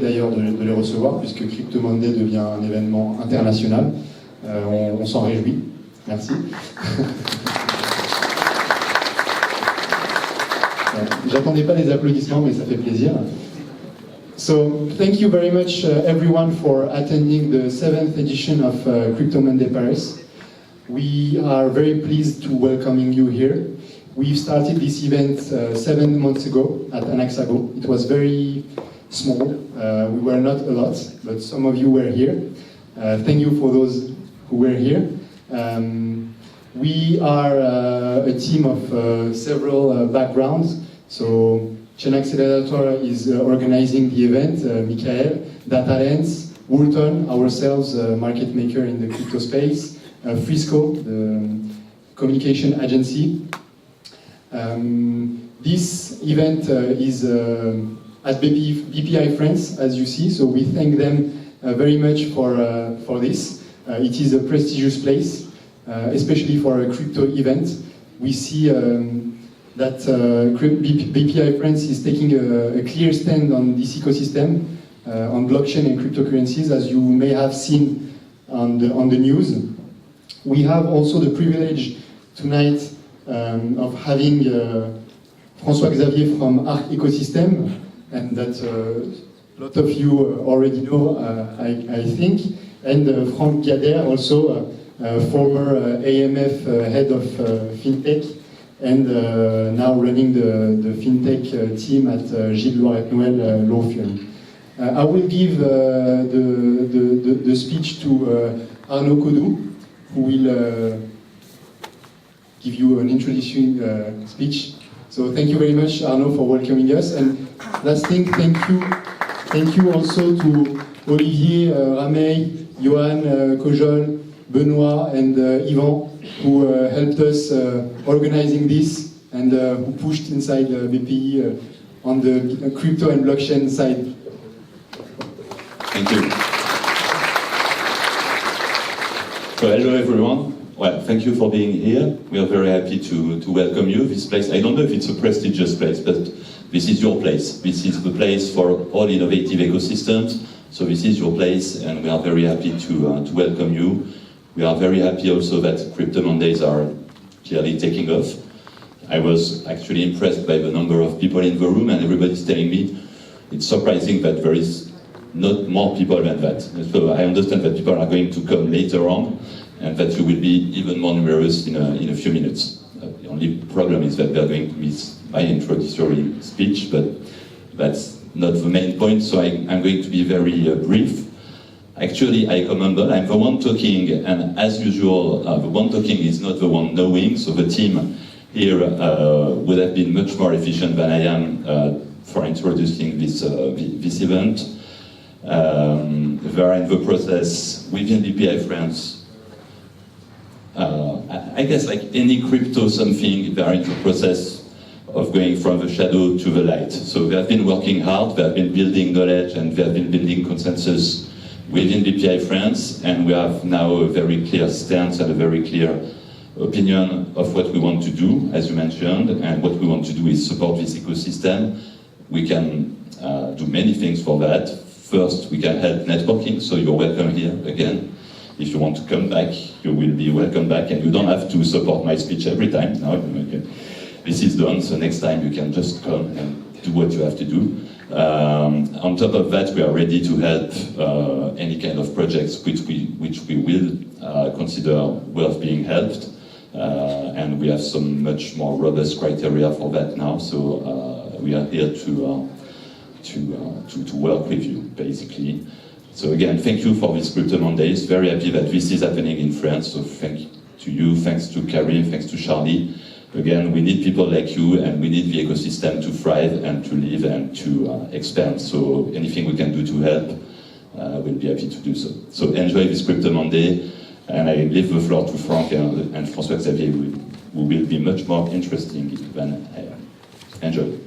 d'ailleurs de les recevoir, puisque Crypto Monday devient un événement international. On s'en réjouit. Merci. J'attendais pas les applaudissements, mais ça fait plaisir. So, thank you very much everyone for attending the 7th edition of Crypto Monday Paris. We are very pleased to welcoming you here. We started this event 7 months ago at Anaxago. It was very small. We were not a lot, but some of you were here. Thank you for those who were here. We are a team of several backgrounds. So Chain Accelerator is organizing the event, Michael, DataLens, Woolton, ourselves, market maker in the crypto space, Frisco, the communication agency. This event is at BPI France, as you see, so we thank them very much for this. It is a prestigious place, especially for a crypto event. We see that BPI France is taking a clear stand on this ecosystem, on blockchain and cryptocurrencies, as you may have seen on the news. We have also the privilege tonight of having François Xavier from Arc Ecosystem, and that a lot of you already know, I think, and Franck Gader, also former AMF head of FinTech, and now running the FinTech team at Gilles Loiret-Noël law firm. I will give the speech to Arnaud Codou, who will give you an introducing speech. So thank you very much, Arnaud, for welcoming us. And last thing, thank you also to Olivier, Ramey, Johan, Kojol, Benoit, and Yvan, who helped us organizing this and who pushed inside BPI on the crypto and blockchain side. Thank you. So hello everyone. Well, thank you for being here. We are very happy to welcome you. This place, I don't know if it's a prestigious place, but this is your place. This is the place for all innovative ecosystems. So this is your place, and we are very happy to welcome you. We are very happy also that Crypto Mondays are clearly taking off. I was actually impressed by the number of people in the room, and everybody's telling me it's surprising that there is not more people than that. So I understand that people are going to come later on, and that you will be even more numerous in a few minutes. The only problem is that they're going to miss my introductory speech, but that's not the main point, so I'm going to be very brief. Actually, I come humble, I'm the one talking, and as usual, the one talking is not the one knowing, so the team here would have been much more efficient than I am for introducing this event. They are in the process within BPI France. I guess like any crypto something, they are in the process of going from the shadow to the light. So they have been working hard, they have been building knowledge, and they have been building consensus within BPI France, and we have now a very clear stance and a very clear opinion of what we want to do, as you mentioned, and what we want to do is support this ecosystem. We can do many things for that. First, we can help networking, so you're welcome here again. If you want to come back, you will be welcome back, and you don't have to support my speech every time. Now, this is done, so next time you can just come and do what you have to do. On top of that, we are ready to help any kind of projects which we will consider worth being helped, and we have some much more robust criteria for that now. So we are here to work with you, basically. So again, thank you for this Crypto Mondays. Very happy that this is happening in France. So thank to you, thanks to Karim, thanks to Charlie. Again, we need people like you, and we need the ecosystem to thrive and to live and to expand. So anything we can do to help, we'll be happy to do so. So enjoy this Crypto Monday, and I leave the floor to Franck and François Xavier, who will be much more interesting than I am. Enjoy.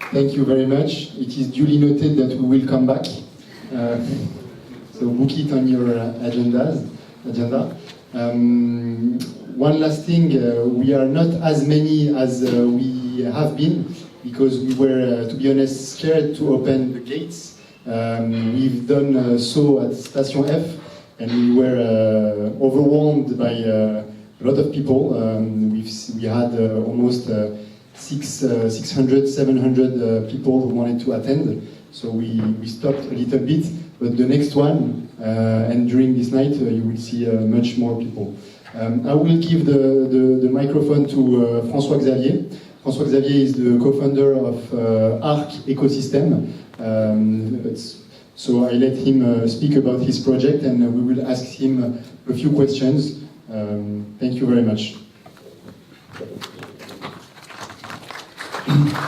Thank you very much. It is duly noted that we will come back. So book it on your agenda. One last thing, we are not as many as we have been, because we were, to be honest, scared to open the gates. We've done so at Station F, and we were overwhelmed by a lot of people. We had almost 600, 700 people who wanted to attend, so we stopped a little bit. But the next one, and during this night, you will see much more people. I will give the microphone to François Xavier. François Xavier is the co-founder of ARC Ecosystem. So I let him speak about his project, and we will ask him a few questions. Thank you very much.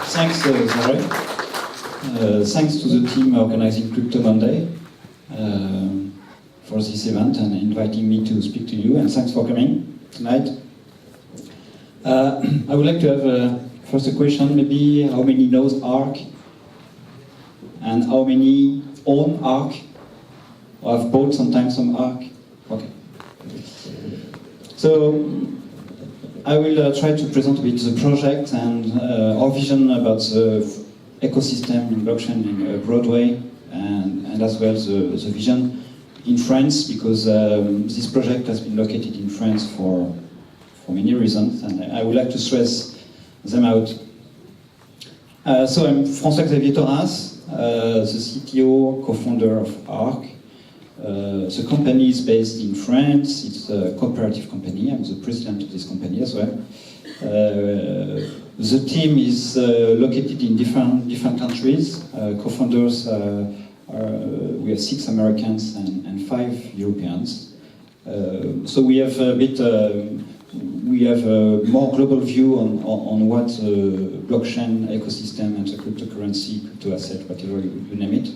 Thanks, Zare. Thanks to the team organizing Crypto Monday for this event and inviting me to speak to you, and thanks for coming tonight. I would like to have first a question, maybe how many knows ARC? And how many own ARC? Or have bought sometimes some ARC? Okay. So I will try to present a bit the project and our vision about the ecosystem in blockchain in Broadway, and as well the vision in France, because this project has been located in France for many reasons, and I would like to stress them out. So I'm François Xavier Thoras, the CTO, co-founder of ARC. The company is based in France. It's a cooperative company. I'm the president of this company as well. The team is located in different countries. Co-founders we have 6 Americans and 5 Europeans. So we have a bit. We have a more global view on what the blockchain ecosystem and the cryptocurrency, crypto asset, whatever you name it.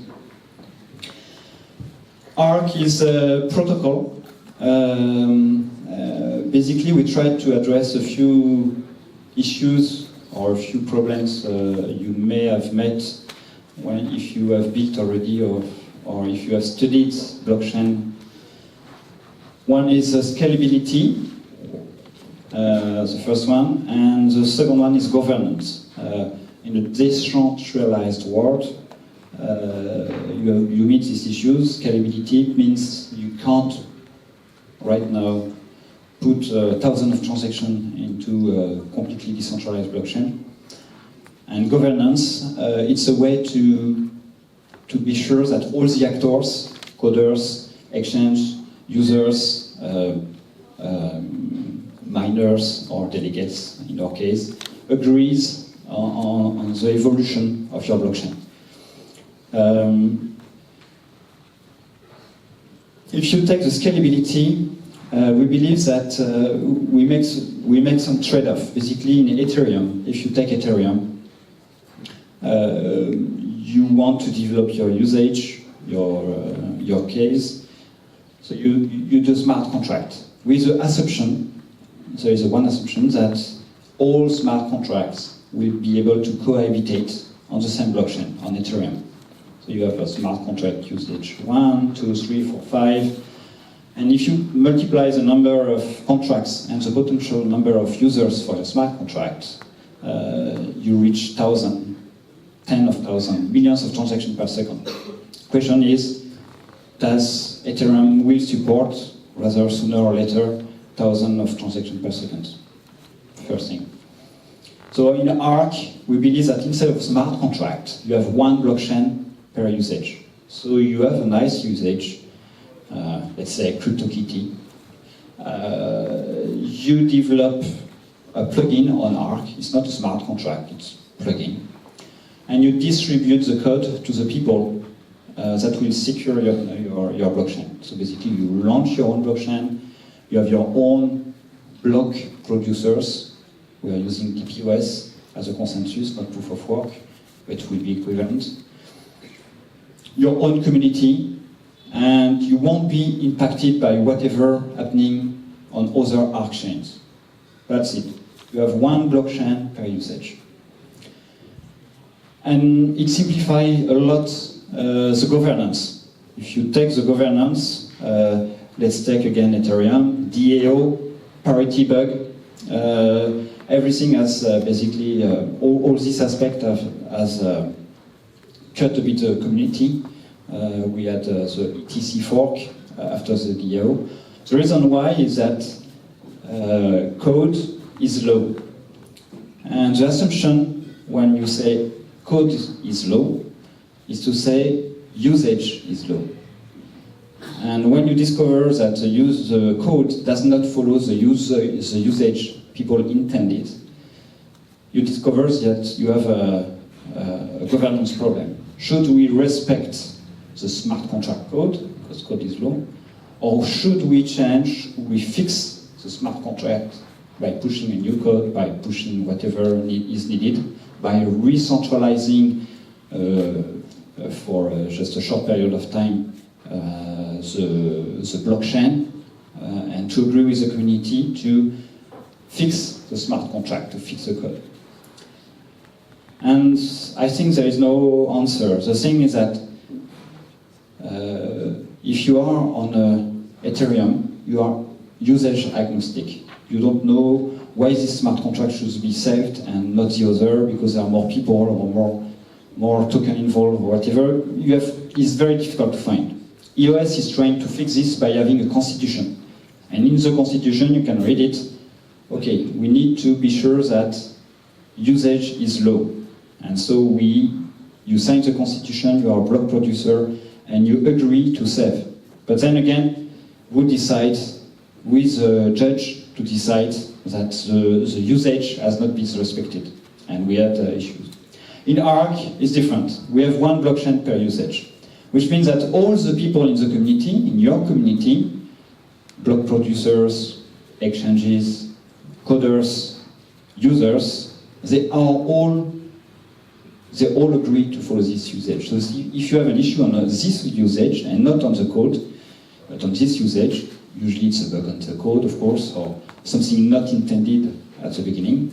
ARC is a protocol. Basically, we try to address a few issues or a few problems you may have met if you have built already or if you have studied blockchain. One is scalability. The first one, and the second one is governance. In a decentralized world, you meet these issues. Scalability means you can't right now put thousands of transactions into a completely decentralized blockchain. And governance, it's a way to be sure that all the actors, coders, exchange, users, miners or delegates, in our case, agrees on the evolution of your blockchain. If you take the scalability, we believe that we make some trade-off. Basically, in Ethereum, if you take Ethereum, you want to develop your usage, your case, so you do smart contract with the assumption. There is one assumption that all smart contracts will be able to cohabitate on the same blockchain, on Ethereum. So you have a smart contract usage 1, 2, 3, 4, 5. And if you multiply the number of contracts and the potential number of users for your smart contract, you reach 1,000, 10 of 1,000, millions of transactions per second. Question is, does Ethereum will support, rather sooner or later, thousands of transactions per second? First thing. So in ARC, we believe that instead of smart contract, you have one blockchain per usage. So you have a nice usage, let's say CryptoKitty. You develop a plugin on ARC. It's not a smart contract, it's a plugin. And you distribute the code to the people that will secure your blockchain. So basically, you launch your own blockchain. You have your own block producers. We are using TPOS as a consensus, not proof of work, but it will be equivalent. Your own community, and you won't be impacted by whatever happening on other ARC chains. That's it. You have one blockchain per usage. And it simplifies a lot the governance. If you take the governance, let's take again Ethereum, DAO, parity bug, everything has basically, all this aspect has cut a bit the community. We had the ETC fork after the DAO. The reason why is that code is low. And the assumption when you say code is low is to say usage is low. And when you discover that the code does not follow the usage people intended, you discover that you have a governance problem. Should we respect the smart contract code, because code is low, or should we fix the smart contract by pushing a new code, by pushing whatever is needed, by re-centralizing for just a short period of time the blockchain, and to agree with the community to fix the smart contract, to fix the code. And I think there is no answer. The thing is that if you are on Ethereum, you are usage agnostic. You don't know why this smart contract should be saved and not the other because there are more people or more token involved or whatever. It's very difficult to find. EOS is trying to fix this by having a constitution. And in the constitution, you can read it. Okay, we need to be sure that usage is low. And so you sign the constitution, you are a block producer, and you agree to save. But then again, who decides with the judge to decide that the usage has not been respected? And we had issues. In ARC, it's different. We have one blockchain per usage, which means that all the people in the community, in your community, block producers, exchanges, coders, users, they all agree to follow this usage. So if you have an issue on this usage and not on the code, but on this usage, usually it's a bug on the code, of course, or something not intended at the beginning,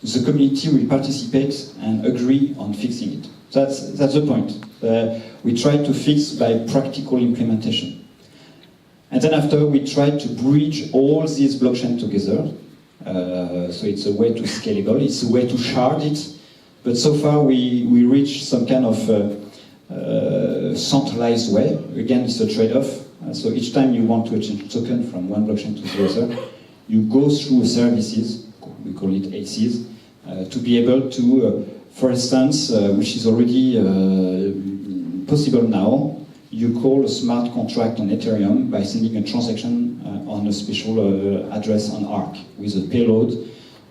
the community will participate and agree on fixing it. That's the point. We try to fix by practical implementation. And then after, we try to bridge all these blockchains together. So it's a way to scalable, it's a way to shard it. But so far, we reach some kind of centralized way. Again, it's a trade-off. So each time you want to exchange token from one blockchain to the other, you go through services, we call it ACs, to be able to, for instance, which is already possible now, you call a smart contract on Ethereum by sending a transaction on a special address on ARC with a payload,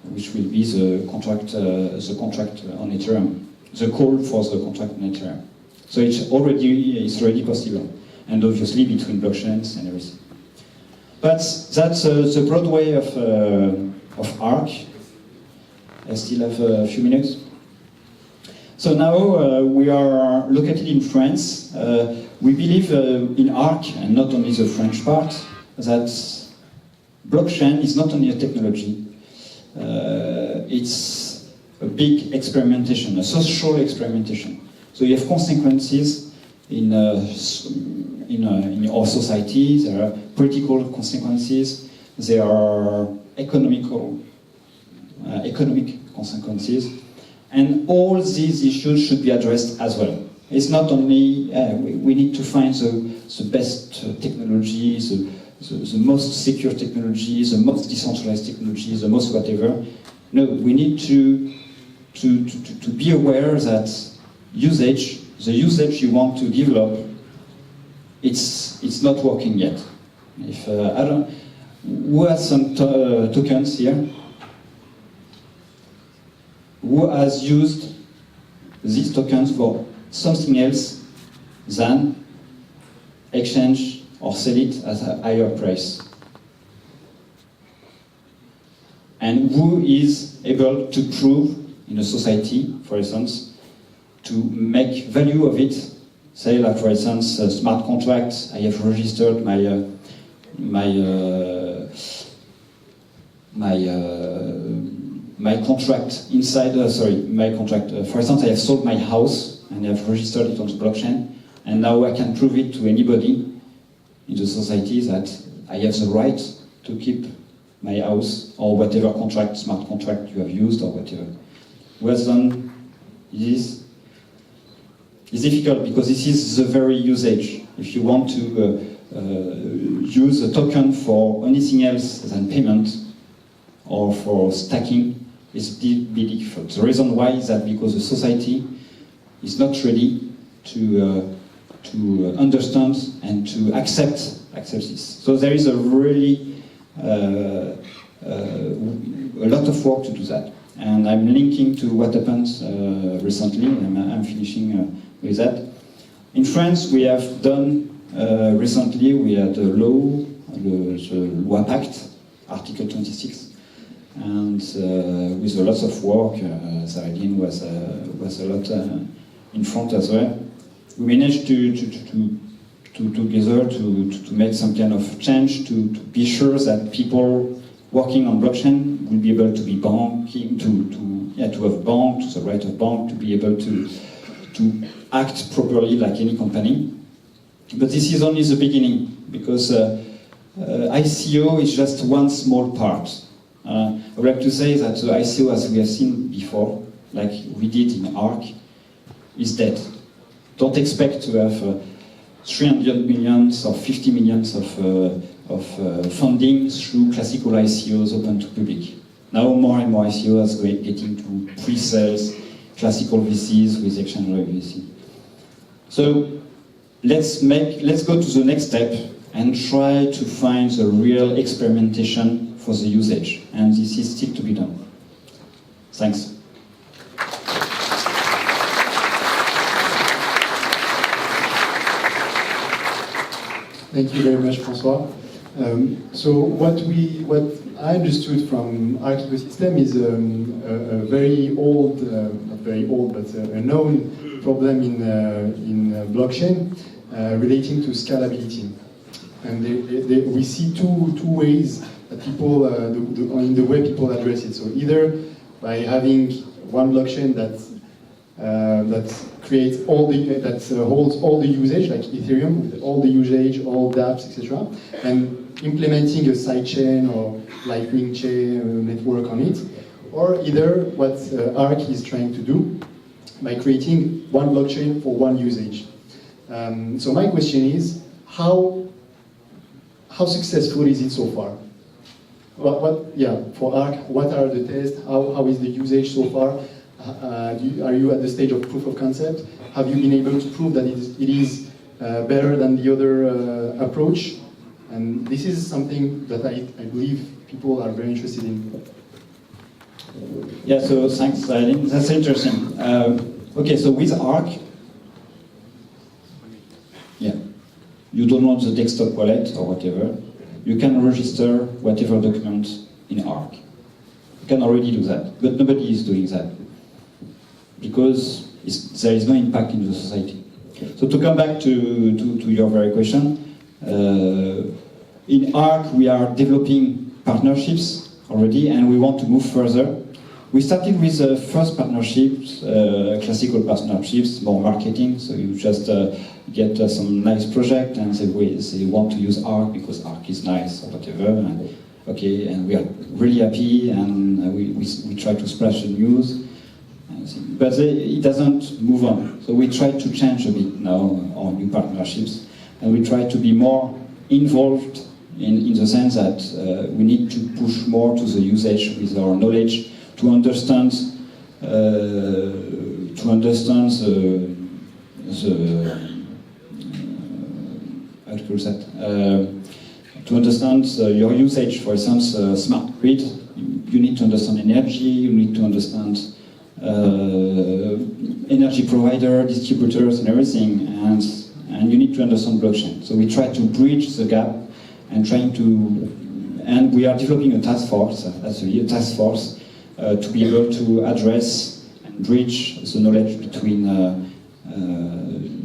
which will be the contract on Ethereum, the call for the contract on Ethereum. So it's already possible, and obviously between blockchains and everything. But that's the broad way of ARC. I still have a few minutes. So now we are located in France. We believe in ARC, and not only the French part, that blockchain is not only a technology, it's a big experimentation, a social experimentation. So you have consequences in our society, there are political consequences, there are economic consequences, and all these issues should be addressed as well. It's not only, we need to find the best technology, the most secure technology, the most decentralized technology, the most whatever. No, we need to be aware that the usage you want to develop, it's not working yet. If who has some tokens here? Who has used these tokens for something else than exchange or sell it at a higher price? And who is able to prove in a society, for instance, to make value of it? Say, like for instance, smart contracts. I have registered my contract inside. My contract. For instance, I have sold my house and I have registered it on the blockchain, and now I can prove it to anybody in the society that I have the right to keep my house or whatever contract, smart contract you have used or whatever. What's done is it's difficult because this is the very usage. If you want to use a token for anything else than payment or for stacking, it's be difficult. The reason why is that because the society is not ready to understand and to accept this. So there is a really a lot of work to do that. And I'm linking to what happened recently, and I'm finishing with that. In France, we have done recently, we had a law, the Loi Pacte, Article 26, and with a lot of work, Saradine was a lot in front as well. We managed to together to make some kind of change to be sure that people working on blockchain will be able to be banking, to have bank, to the right of bank, to be able to act properly like any company. But this is only the beginning, because ICO is just one small part. I would like to say that the ICO, as we have seen before, like we did in ARC, is dead. Don't expect to have 300 millions or 50 millions of funding through classical ICOs open to public. Now more and more ICOs are getting to pre-sales, classical VCs with exchange rate VC. So let's go to the next step and try to find the real experimentation for the usage. And this is still to be done. Thanks. Thank you very much, François. So what I understood from Arc ecosystem is a very old, not very old, but a known problem in blockchain relating to scalability. And we see two ways that people, in the way people address it. So either by having one blockchain that creates all that holds all the usage, like Ethereum, with all the usage, all dApps, etc., and implementing a sidechain or Lightning chain network on it, or either what Arc is trying to do by creating one blockchain for one usage. So my question is, how successful is it so far? For Arc, what are the tests? How is the usage so far? Are you at the stage of proof of concept? Have you been able to prove that it is better than the other approach? And this is something that I believe people are very interested in. Yeah, so thanks, Eileen. That's interesting. Okay, so with Arc, you don't want the desktop wallet or whatever. You can register whatever document in Arc. You can already do that, but nobody is doing that because there is no impact in the society. So to come back to your very question, in Arc we are developing partnerships already and we want to move further. We started with the first partnerships, classical partnerships, more marketing, so you just get some nice project and they want to use Arc because Arc is nice or whatever, and okay, and we are really happy and we try to splash the news. But it doesn't move on. So we try to change a bit now our new partnerships, and we try to be more involved in the sense that we need to push more to the usage with our knowledge to understand to understand your usage. For instance, smart grid. You need to understand energy. You need to understand energy provider, distributors, and everything, and you need to understand blockchain. So we try to bridge the gap and we are developing a task force, actually a task force, to be able to address and bridge the knowledge between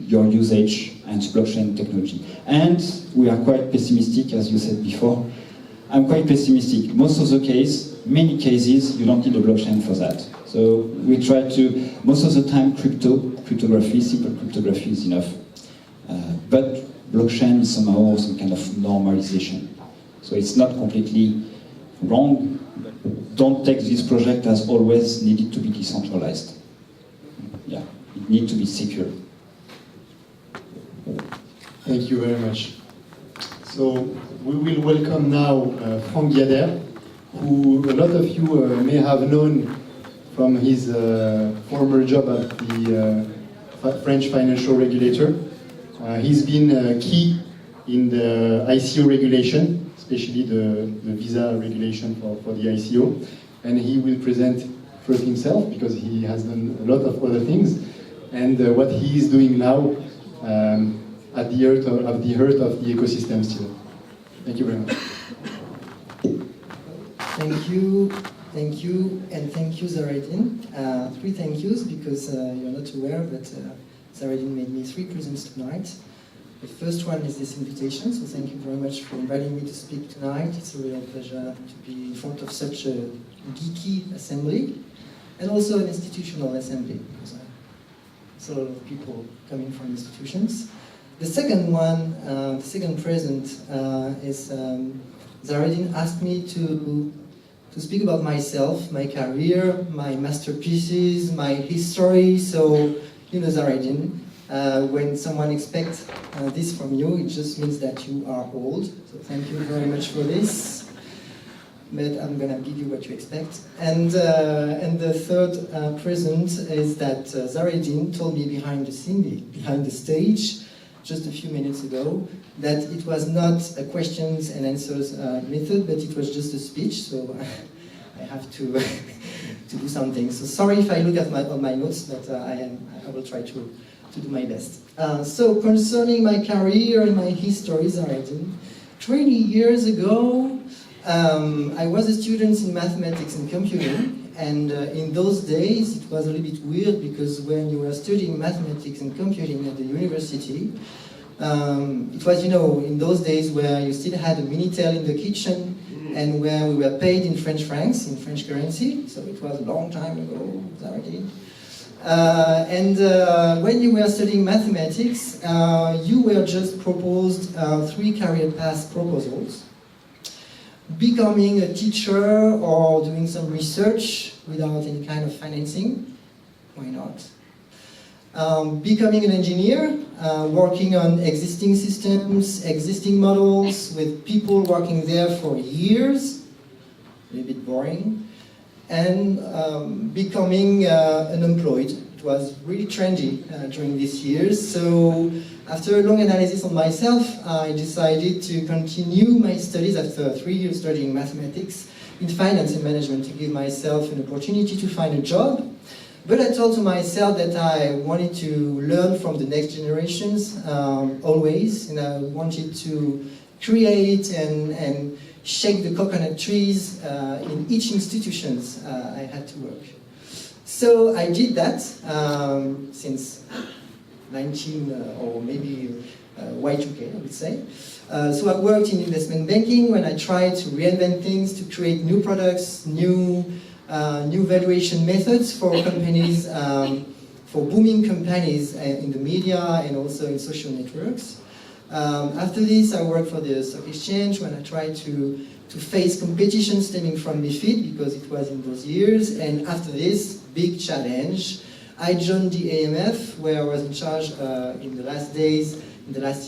your usage and blockchain technology. And we are quite pessimistic, as you said before. I'm quite pessimistic. Most of the many cases, you don't need a blockchain for that. So we try to, most of the time, cryptography, simple cryptography is enough. But blockchain is somehow some kind of normalization. So it's not completely wrong. Don't take this project as always needed to be decentralized. Yeah, it needs to be secure. Thank you very much. So we will welcome now Franck Guyader, who a lot of you may have known from his former job at the French financial regulator. He's been key in the ICO regulation, especially the visa regulation for the ICO, and he will present first himself because he has done a lot of other things, and what he is doing now at the heart of the ecosystem still. Thank you very much. Thank you, and thank you, Zaredin. 3 thank yous, because you're not aware, but Zaredin made me 3 presents tonight. The first one is this invitation, so thank you very much for inviting me to speak tonight. It's a real pleasure to be in front of such a geeky assembly, and also an institutional assembly, because it's a lot of people coming from institutions. The second one, the second present, is Zaredin asked me to speak about myself, my career, my masterpieces, my history. So, you know, Zaredin, when someone expects this from you, it just means that you are old. So thank you very much for this. But I'm gonna give you what you expect. And the third present is that Zaredin told me behind the stage, just a few minutes ago, that it was not a questions and answers method, but it was just a speech, so I have to to do something. So sorry if I look at my notes, but I will try to do my best. So concerning my career and my history, Zaredin, 20 years ago, I was a student in mathematics and computing. And in those days, it was a little bit weird because when you were studying mathematics and computing at the university, it was, you know, in those days where you still had a Minitel in the kitchen and where we were paid in French francs, in French currency. So it was a long time ago, already. When you were studying mathematics, you were just proposed 3 career path proposals. Becoming a teacher or doing some research without any kind of financing, why not? Becoming an engineer, working on existing systems, existing models, with people working there for years, a little bit boring, and becoming unemployed. It was really trendy during these years, so after a long analysis on myself, I decided to continue my studies after 3 years studying mathematics in finance and management to give myself an opportunity to find a job. But I told to myself that I wanted to learn from the next generations always, and I wanted to create and shake the coconut trees in each institutions I had to work. So I did that since 19 or maybe Y2K, I would say. So I worked in investment banking when I tried to reinvent things, to create new products, new valuation methods for companies, for booming companies in the media and also in social networks. After this, I worked for the stock exchange when I tried to face competition stemming from MiFID, because it was in those years. And after this big challenge, I joined the AMF, where I was in charge in the last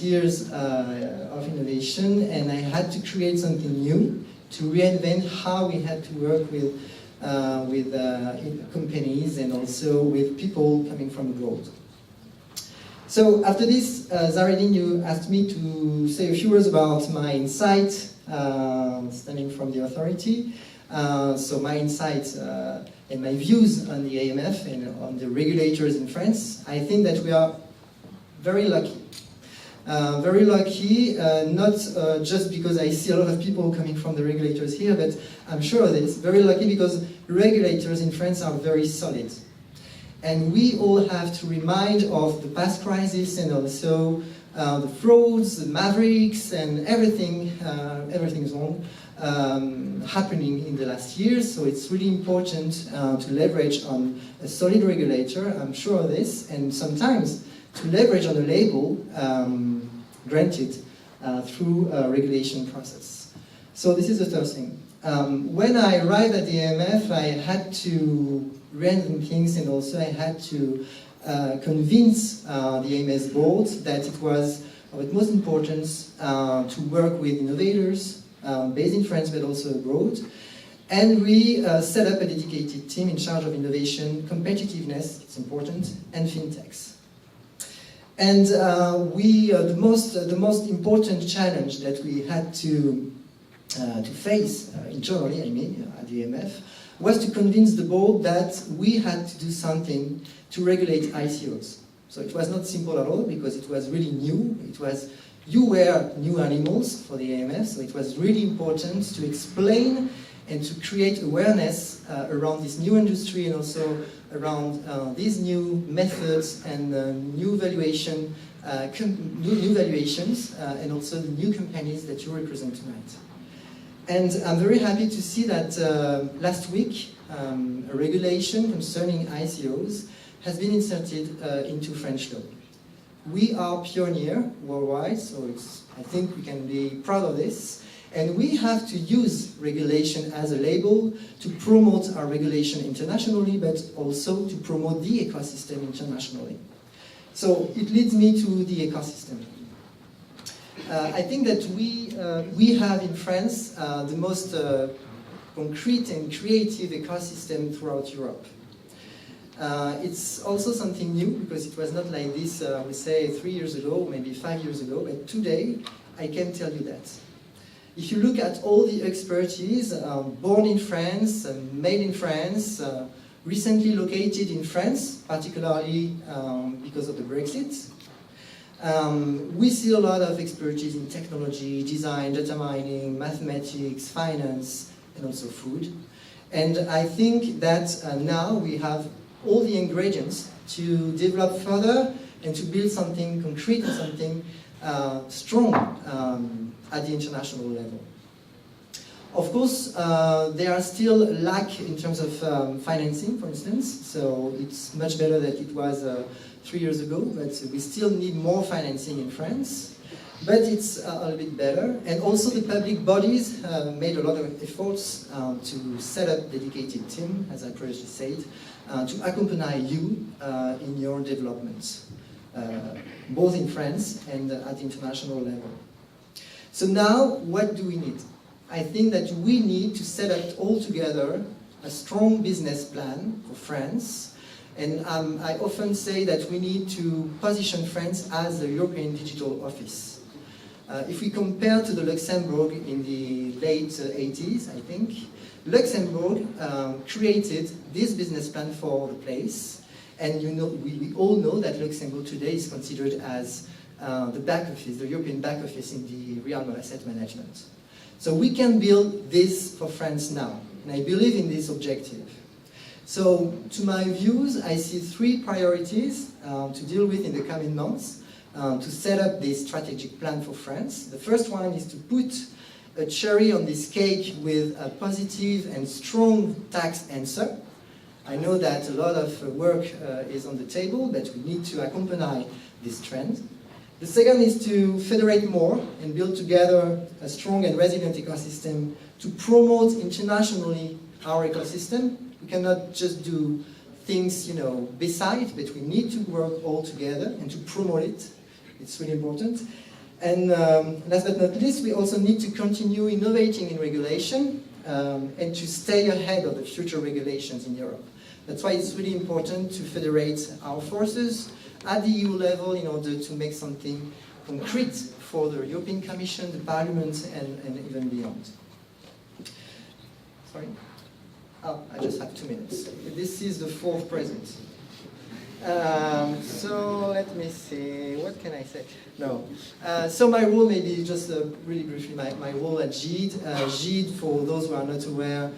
years of innovation, and I had to create something new to reinvent how we had to work with companies and also with people coming from abroad. So after this, Zaredin, you asked me to say a few words about my insight stemming from the authority. So my insights and my views on the AMF and on the regulators in France, I think that we are very lucky. Not just because I see a lot of people coming from the regulators here, but I'm sure that it's very lucky because regulators in France are very solid. And we all have to remind of the past crisis and also the frauds, the mavericks, and everything is on. Happening in the last years, so it's really important to leverage on a solid regulator, I'm sure of this, and sometimes to leverage on a label granted through a regulation process. So this is the first thing. When I arrived at the AMF, I had to reinvent things, and also I had to convince the AMS board that it was of utmost importance to work with innovators based in France but also abroad. And we set up a dedicated team in charge of innovation, competitiveness, it's important, and fintechs. And the most important challenge that we had to face internally, I mean, at the AMF, was to convince the board that we had to do something to regulate ICOs. So it was not simple at all, because it was really new. You were new animals for the AMF, so it was really important to explain and to create awareness around this new industry, and also around these new methods and new valuations, and also the new companies that you represent tonight. And I'm very happy to see that last week a regulation concerning ICOs has been inserted into French law. We are pioneer worldwide, so I think we can be proud of this. And we have to use regulation as a label to promote our regulation internationally, but also to promote the ecosystem internationally. So it leads me to the ecosystem. I think that we have in France the most concrete and creative ecosystem throughout Europe. It's also something new, because it was not like this, we say 3 years ago, maybe 5 years ago, but today I can tell you that. If you look at all the expertise, born in France, made in France, recently located in France, particularly because of the Brexit, we see a lot of expertise in technology, design, data mining, mathematics, finance, and also food. And I think that now we have all the ingredients to develop further and to build something concrete and something strong at the international level. Of course, there are still lack in terms of financing, for instance, so it's much better than it was 3 years ago, but we still need more financing in France, but it's a little bit better. And also the public bodies made a lot of efforts to set up dedicated team, as I previously said, to accompany you in your developments, both in France and at the international level. So now, what do we need? I think that we need to set up all together a strong business plan for France, and I often say that we need to position France as a European digital office. If we compare to the Luxembourg in the late 80s, I think, Luxembourg created this business plan for the place, and you know, we all know that Luxembourg today is considered as the back office, the European back office in the realm of asset management. So we can build this for France now, and I believe in this objective. So to my views, I see 3 priorities to deal with in the coming months to set up this strategic plan for France. The first one is to put a cherry on this cake with a positive and strong tax answer. I know that a lot of work is on the table, but we need to accompany this trend. The second is to federate more and build together a strong and resilient ecosystem to promote internationally our ecosystem. We cannot just do things, you know, beside, but we need to work all together and to promote it. It's really important. And last but not least, we also need to continue innovating in regulation and to stay ahead of the future regulations in Europe. That's why it's really important to federate our forces at the EU level in order to make something concrete for the European Commission, the Parliament, and even beyond. Sorry? Oh, I just have 2 minutes. This is the 4th present. So let me see, what can I say? No. So my role, maybe just really briefly, my role at Gide. Gide, for those who are not aware,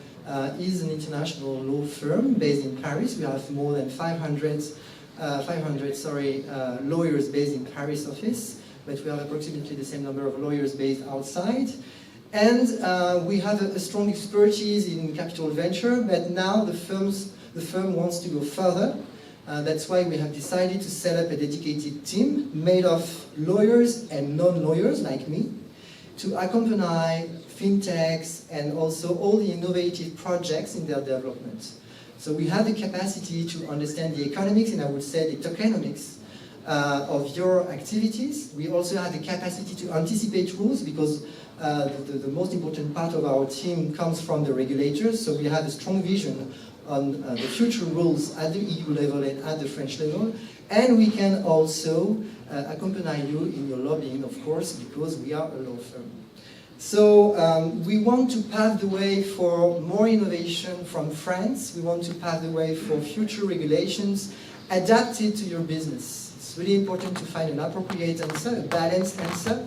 is an international law firm based in Paris. We have more than 500 lawyers based in Paris office, but we have approximately the same number of lawyers based outside. And we have a strong expertise in capital venture, but now the firm wants to go further That's why we have decided to set up a dedicated team made of lawyers and non-lawyers like me to accompany fintechs and also all the innovative projects in their development. So we have the capacity to understand the economics, and I would say the tokenomics of your activities. We also have the capacity to anticipate rules, because the most important part of our team comes from the regulators, so we have a strong vision on the future rules at the EU level and at the French level. And we can also accompany you in your lobbying, of course, because we are a law firm. So we want to pave the way for more innovation from France. We want to pave the way for future regulations adapted to your business. It's really important to find an appropriate answer, a balanced answer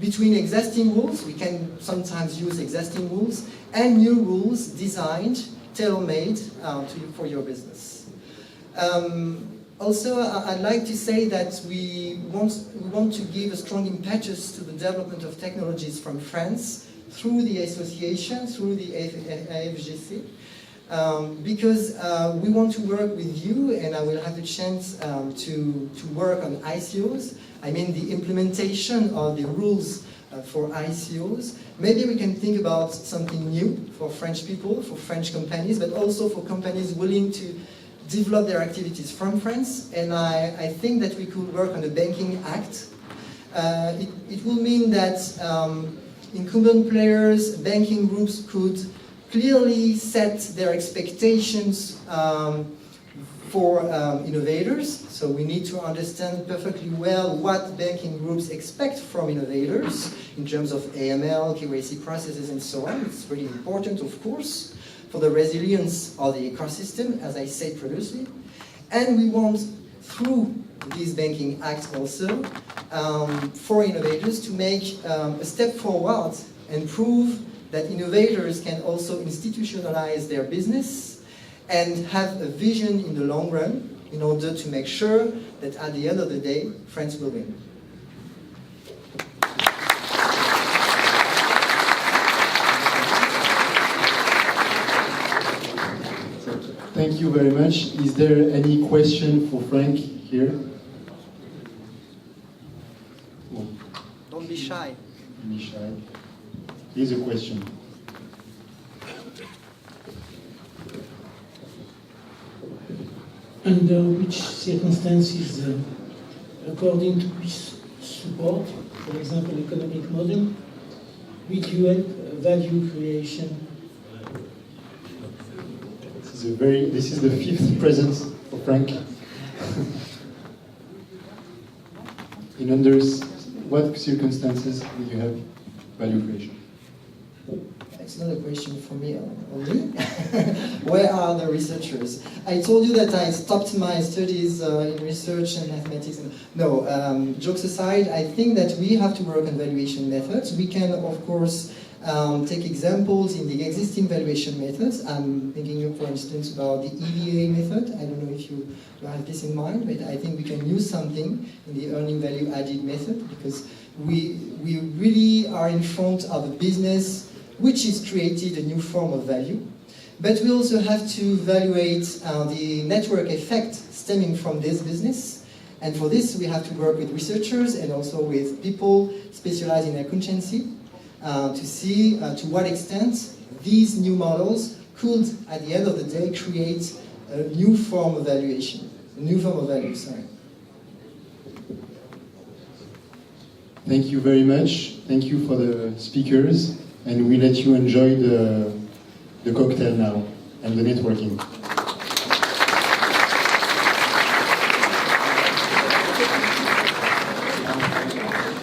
between existing rules. We can sometimes use existing rules and new rules designed, tailor-made for your business. Also, I'd like to say that we want to give a strong impetus to the development of technologies from France through the association, through the AFGC, because we want to work with you, and I will have the chance to work on ICOs. I mean the implementation of the rules for ICOs. Maybe we can think about something new for French people, for French companies, but also for companies willing to develop their activities from France. And I think that we could work on the Banking Act. It will mean that incumbent players, banking groups could clearly set their expectations for innovators. So we need to understand perfectly well what banking groups expect from innovators in terms of AML, KYC processes, and so on. It's really important, of course, for the resilience of the ecosystem, as I said previously. And we want, through this Banking Act also, for innovators to make a step forward and prove that innovators can also institutionalize their business and have a vision in the long run in order to make sure that at the end of the day, France will win. Thank you very much. Is there any question for Frank here? Don't be shy. Don't be shy. Here's a question. Under which circumstances, according to which support, for example, economic model, will you help value creation? This is the fifth presence for Frank. In under what circumstances will you have value creation? It's not a question for me only. Where are the researchers? I told you that I stopped my studies in research and mathematics. No, jokes aside, I think that we have to work on valuation methods. We can, of course, take examples in the existing valuation methods. I'm thinking, for instance, about the EVA method. I don't know if you have this in mind, but I think we can use something in the earning value added method, because we really are in front of a business which has created a new form of value. But we also have to evaluate the network effect stemming from this business. And for this, we have to work with researchers and also with people specialized in accountancy to see to what extent these new models could, at the end of the day, create a new form of valuation, a new form of value, sorry. Thank you very much. Thank you for the speakers. And we let you enjoy the cocktail now and the networking.